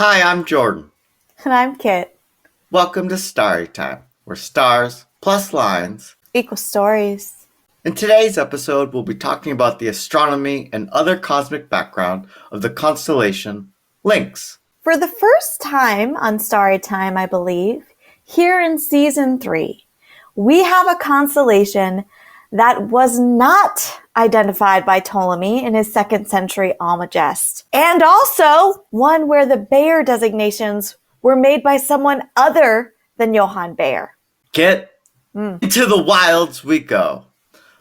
Hi, I'm Jordan. And I'm Kit. Welcome to Starry Time, where stars plus lines Equal stories. In today's episode, we'll be talking about the astronomy and other cosmic background of the constellation Lynx. For the first time on Starry Time, I believe, here in Season 3, we have a constellation that was not identified by Ptolemy in his 2nd century Almagest, and also one where the Bayer designations were made by someone other than Johann Bayer. Kit, into the wilds we go.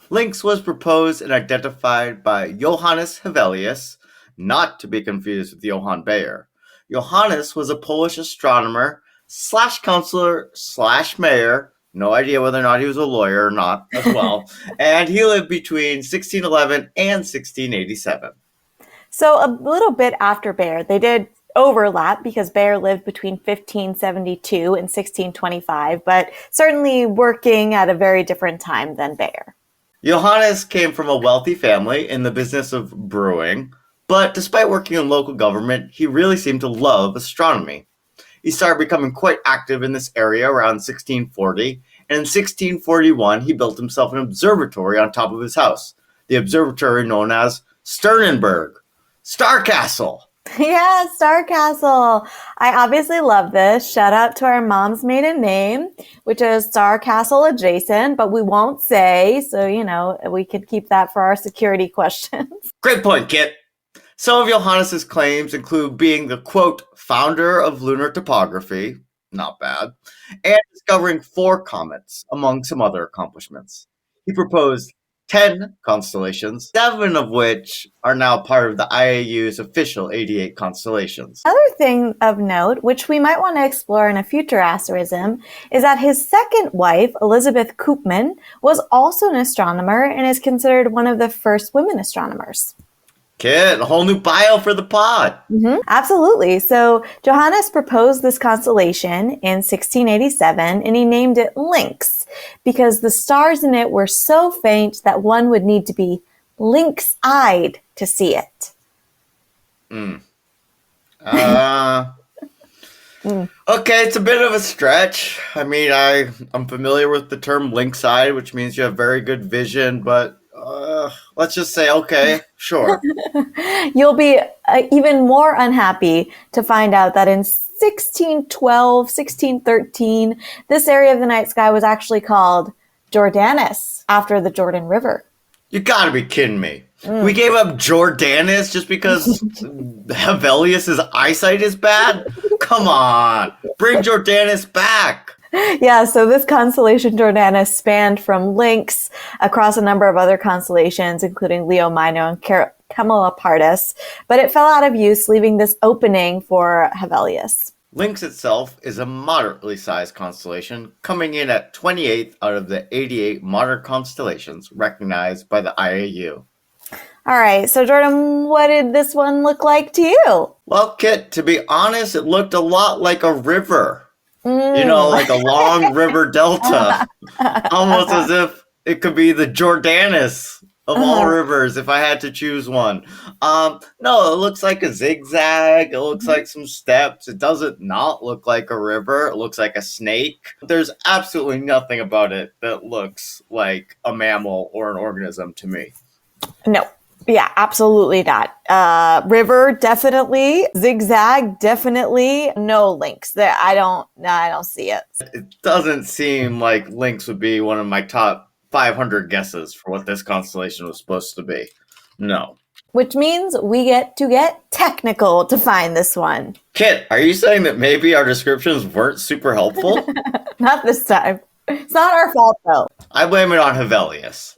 Lynx was proposed and identified by Johannes Hevelius, not to be confused with Johann Bayer. Johannes was a Polish astronomer / counselor / mayor, no idea whether or not he was a lawyer or not as well, and he lived between 1611 and 1687. So a little bit after Bayer, they did overlap because Bayer lived between 1572 and 1625, but certainly working at a very different time than Bayer. Johannes came from a wealthy family in the business of brewing, but despite working in local government, he really seemed to love astronomy. He started becoming quite active in this area around 1640, and in 1641 he built himself an observatory on top of his house, the observatory known as Sternenberg, Star Castle. Yeah, Star Castle. I obviously love this. Shout out to our mom's maiden name, which is Star Castle adjacent, but we won't say, so, we could keep that for our security questions. Great point, Kit. Some of Johannes's claims include being the, quote, founder of lunar topography, not bad, and discovering 4 comets, among some other accomplishments. He proposed 10 constellations, 7 of which are now part of the IAU's official 88 constellations. Another thing of note, which we might want to explore in a future asterism, is that his second wife, Elizabeth Koopman, was also an astronomer and is considered one of the first women astronomers. Kid, a whole new bio for the pod. Absolutely. So Johannes proposed this constellation in 1687, and he named it Lynx because the stars in it were so faint that one would need to be lynx-eyed to see it. Okay, it's a bit of a stretch. I mean, I'm familiar with the term lynx-eyed, which means you have very good vision, but let's just say, okay, sure. You'll be even more unhappy to find out that in 1612, 1613, this area of the night sky was actually called Jordanus, after the Jordan River. You gotta be kidding me. We gave up Jordanus just because Hevelius' eyesight is bad? Come on, bring Jordanus back. Yeah, so this constellation Jordanus spanned from Lynx across a number of other constellations, including Leo Minor and Camelopardalis, but it fell out of use, leaving this opening for Hevelius. Lynx itself is a moderately sized constellation, coming in at 28th out of the 88 modern constellations recognized by the IAU. All right, so Jordan, what did this one look like to you? Well, Kit, to be honest, it looked a lot like a river. Like a long river delta. Almost as if it could be the Jordanus of all rivers if I had to choose one. No, it looks like a zigzag. It looks like some steps. It doesn't not look like a river. It looks like a snake. There's absolutely nothing about it that looks like a mammal or an organism to me. No. Yeah, absolutely not. River, definitely. Zigzag, definitely. No Lynx. I don't see it. It doesn't seem like Lynx would be one of my top 500 guesses for what this constellation was supposed to be. No. Which means we get to get technical to find this one. Kit, are you saying that maybe our descriptions weren't super helpful? Not this time. It's not our fault, though. I blame it on Hevelius.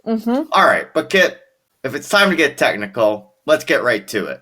All right, but Kit, if it's time to get technical, let's get right to it.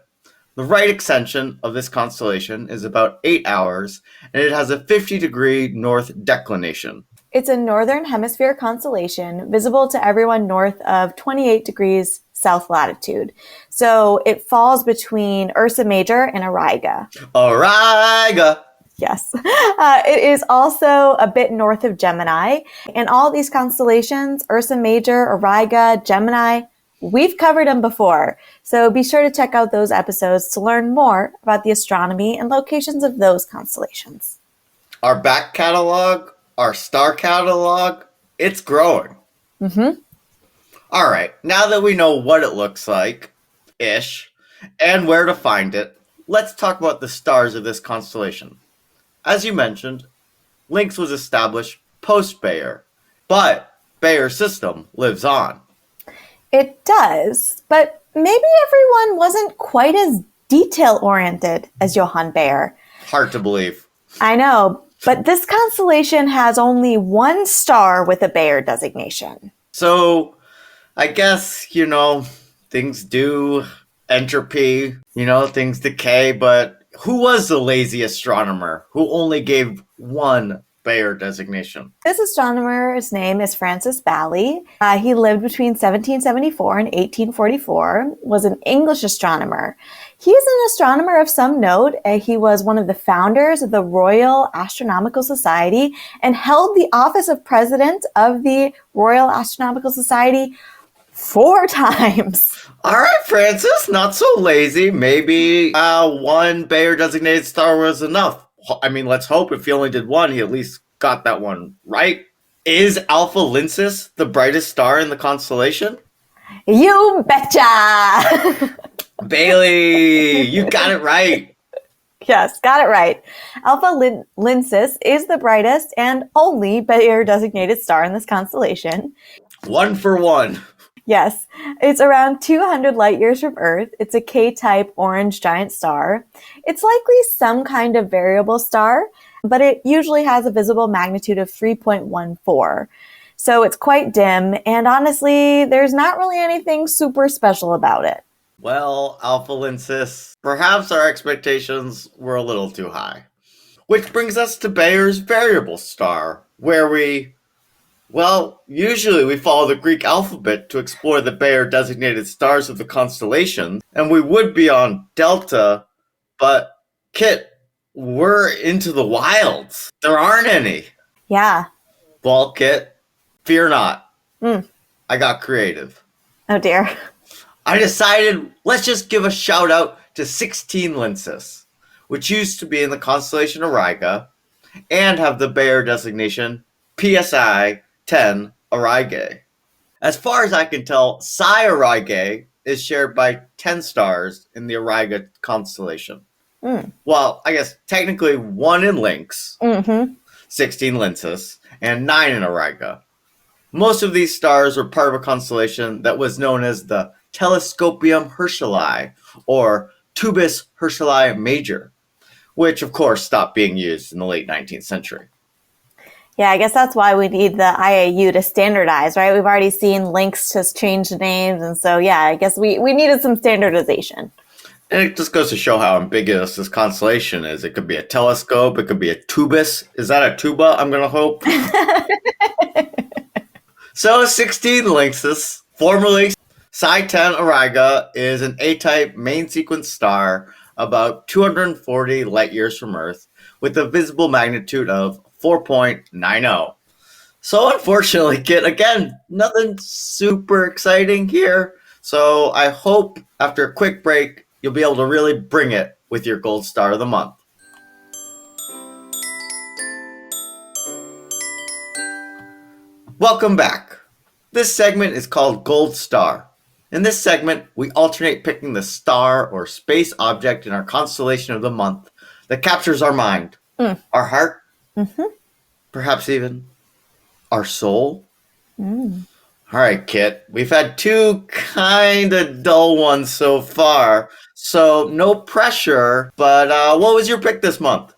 The right extension of this constellation is about 8 hours, and it has a 50-degree north declination. It's a northern hemisphere constellation visible to everyone north of 28 degrees south latitude. So it falls between Ursa Major and Auriga. Auriga! Yes. It is also a bit north of Gemini. And all these constellations, Ursa Major, Auriga, Gemini, We've covered them before, so be sure to check out those episodes to learn more about the astronomy and locations of those constellations. Our back catalog, our star catalog, it's growing. All right, now that we know what it looks like, ish, and where to find it, let's talk about the stars of this constellation. As you mentioned, Lynx was established post-Bayer, but Bayer's system lives on. It does, but maybe everyone wasn't quite as detail-oriented as Johann Bayer. Hard to believe. I know, but this constellation has only one star with a Bayer designation. So, I guess, things do entropy, things decay, but who was the lazy astronomer who only gave one Bayer designation? This astronomer's name is Francis Bally. He lived between 1774 and 1844, was an English astronomer. He's an astronomer of some note. He was one of the founders of the Royal Astronomical Society and held the office of president of the Royal Astronomical Society 4 times. All right, Francis, not so lazy. Maybe one Bayer designated star was enough. I mean, let's hope if he only did one, he at least got that one right. Is Alpha Lyncis the brightest star in the constellation? You betcha! Bailey, you got it right. Yes, got it right. Alpha Lyncis is the brightest and only Bayer designated star in this constellation. 1 for 1. Yes, it's around 200 light years from Earth. It's a K-type orange giant star. It's likely some kind of variable star, but it usually has a visible magnitude of 3.14. So it's quite dim, and honestly, there's not really anything super special about it. Well, Alpha Lyncis, perhaps our expectations were a little too high. Which brings us to Bayer's variable star, where usually we follow the Greek alphabet to explore the Bayer-designated stars of the constellation, and we would be on Delta, but Kit, we're into the wilds. There aren't any. Yeah. Well, Kit, fear not. I got creative. Oh dear. I decided let's just give a shout out to 16 Lyncis, which used to be in the constellation Auriga and have the Bayer designation PSI 10 Aurigae. As far as I can tell, Psi Aurigae is shared by 10 stars in the Auriga constellation. Well, I guess technically 1 in Lynx, 16 Lyncis, and 9 in Auriga. Most of these stars were part of a constellation that was known as the Telescopium Herscheli, or Tubus Herscheli Major, which of course stopped being used in the late 19th century. Yeah, I guess that's why we need the IAU to standardize, right? We've already seen Lynx just change names, and so yeah, I guess we needed some standardization. And it just goes to show how ambiguous this constellation is. It could be a telescope, it could be a tubus. Is that a tuba, I'm going to hope? So 16 Lynxus, formerly Psi 10 Auriga, is an A-type main sequence star about 240 light years from Earth with a visible magnitude of 4.90. So unfortunately, Kit, again, nothing super exciting here. So I hope after a quick break, you'll be able to really bring it with your gold star of the month. Welcome back. This segment is called Gold Star. In this segment, we alternate picking the star or space object in our constellation of the month that captures our mind, our heart, perhaps even our soul. All right, Kit, we've had 2 kind of dull ones so far, so no pressure, but what was your pick this month?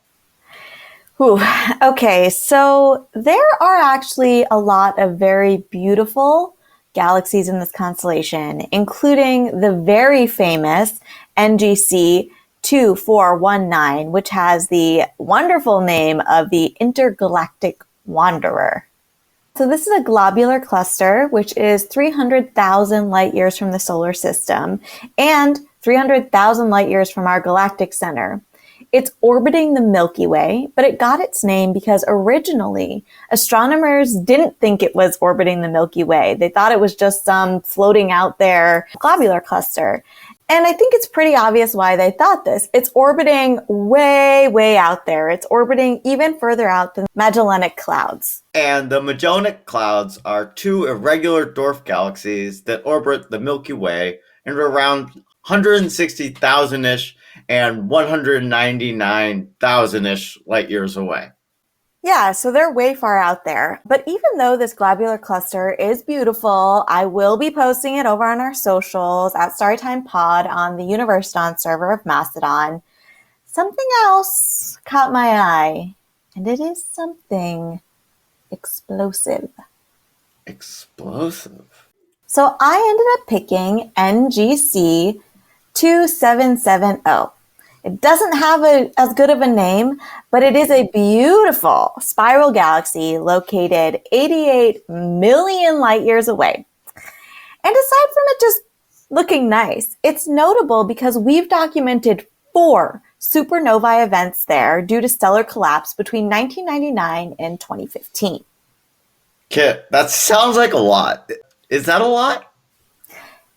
Okay, so there are actually a lot of very beautiful galaxies in this constellation, including the very famous NGC 2419, which has the wonderful name of the Intergalactic Wanderer. So this is a globular cluster, which is 300,000 light years from the solar system and 300,000 light years from our galactic center. It's orbiting the Milky Way, but it got its name because originally astronomers didn't think it was orbiting the Milky Way. They thought it was just some floating out there globular cluster. And I think it's pretty obvious why they thought this. It's orbiting way, way out there. It's orbiting even further out than Magellanic Clouds. And the Magellanic Clouds are two irregular dwarf galaxies that orbit the Milky Way and are around 160,000-ish and 199,000-ish light years away. Yeah, so they're way far out there. But even though this globular cluster is beautiful, I will be posting it over on our socials at Storytime Pod on the Universedon server of Mastodon. Something else caught my eye, and it is something explosive. Explosive? So I ended up picking NGC 2770. It doesn't have as good of a name, but it is a beautiful spiral galaxy located 88 million light years away. And aside from it just looking nice, it's notable because we've documented 4 supernova events there due to stellar collapse between 1999 and 2015. Kit, that sounds like a lot. Is that a lot?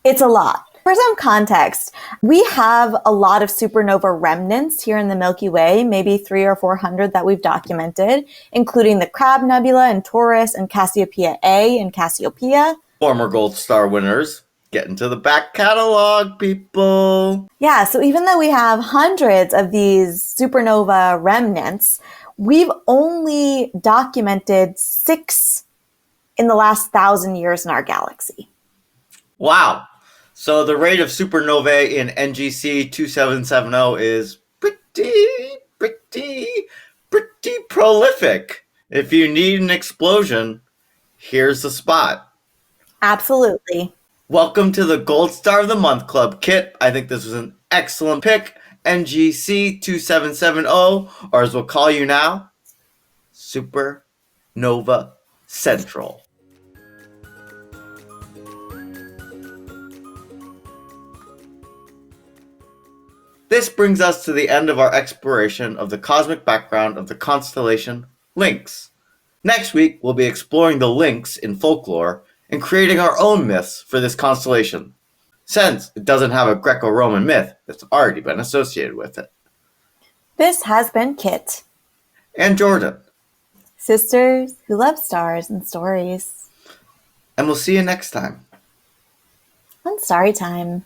It's a lot. For some context, we have a lot of supernova remnants here in the Milky Way, maybe 300 or 400 that we've documented, including the Crab Nebula in Taurus and Cassiopeia A in Cassiopeia. Former Gold Star winners. Get into the back catalog, people. Yeah, so even though we have hundreds of these supernova remnants, we've only documented 6 in the last 1,000 years in our galaxy. Wow. So the rate of supernovae in NGC 2770 is pretty prolific. If you need an explosion, here's the spot. Absolutely. Welcome to the Gold Star of the Month Club, Kit. I think this was an excellent pick. NGC 2770, or as we'll call you now, Supernova Central. This brings us to the end of our exploration of the cosmic background of the constellation Lynx. Next week, we'll be exploring the Lynx in folklore and creating our own myths for this constellation, since it doesn't have a Greco-Roman myth that's already been associated with it. This has been Kit. And Jordan. Sisters who love stars and stories. And we'll see you next time. On Storytime.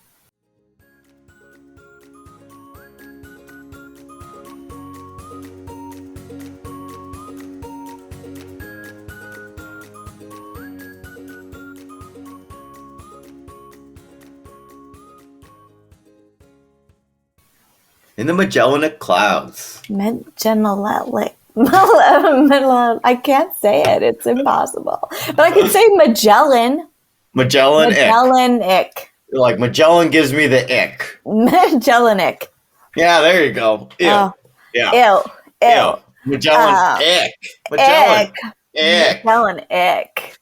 In the Magellanic Clouds. Magellanic. I can't say it. It's impossible. But I can say Magellan. Magellanic. Like Magellan gives me the ick. Magellanic. Yeah, there you go. Ew. Oh. Yeah. Ew. Magellan ick. Magellan ick. Magellan ick.